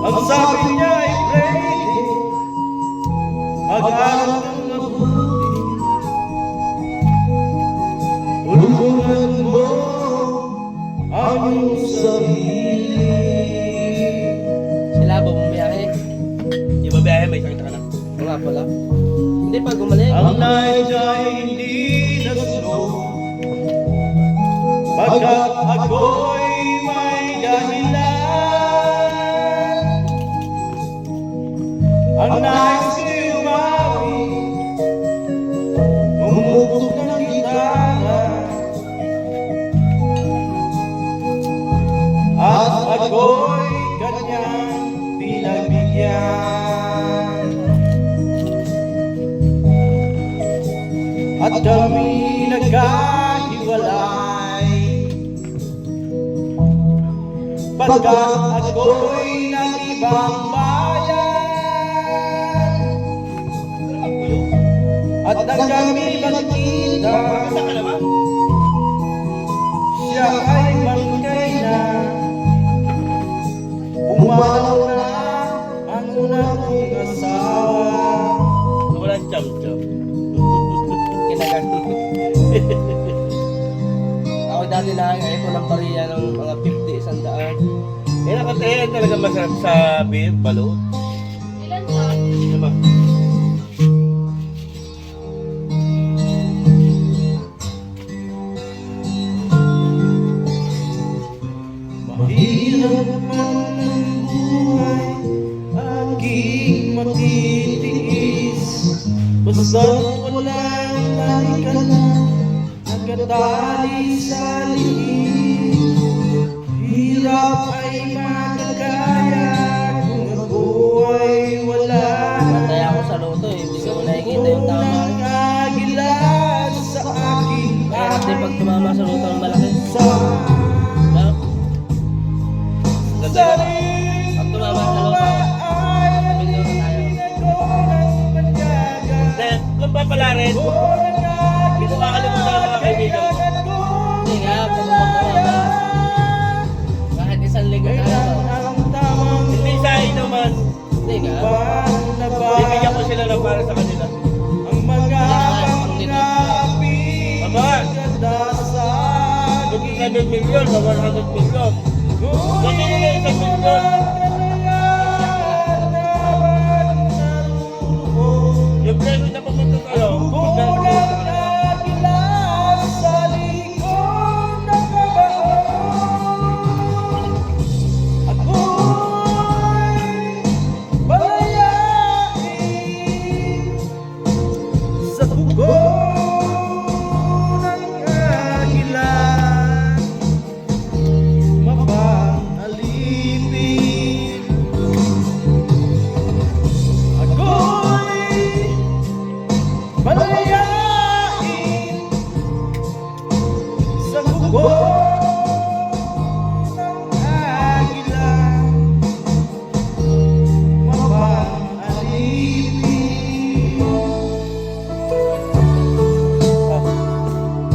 Ang sabi niya ay ready, mag-aral kang mabuti, tulungan mo ang iyong sarili. Sila ba bumiyahe? Di ba biyahe, may sakit ka na? Oo nga pala. Hindi pa gumaling. Ang naidya ay hindi nasunog, pagkat ako'y may dahilan. Ang nais ko'y umawi, umugtog ng gitara, at ako'y kanyang pinagbigyan. At kami nagkahiwalay, pagkat ako'y ng ibang bayan. At nang kami magkita, siya ay bangkay na, pumalaw na ang una kong asawa. Walang cham-cham. Kinagat. Ako dati nakakain ko ng pariya ng mga 50, 100. Eh, nakatayan talaga masarap sa beer, balot. Ilan to? Diba? Mahirap man ang buhay, aking matitiis, basta't walang tali ka na, nakatali sa liig. Hirap ay magkakaya kung ako ay wala. Matay ako sa loto eh. Hindi ko nakikita yung tama. Unang agilan sa aking Mahirap din pag tumama sa loto ng malaki. sa No? sarili. Pag tumama sa loto, sabi nyo na tayo. Then, kung pa pala rin, hindi ko makalimutan ang mga kaibigan ko. Hindi nga, pag tumama. Kahit isang linggo tayo. Hindi sa inuman, Hindi nga. bibigyan ko sila ng para sa kanila. Ang mga pangapi Aba, kadasal. kung 100 million, 100 million. Kasi nila 1 million,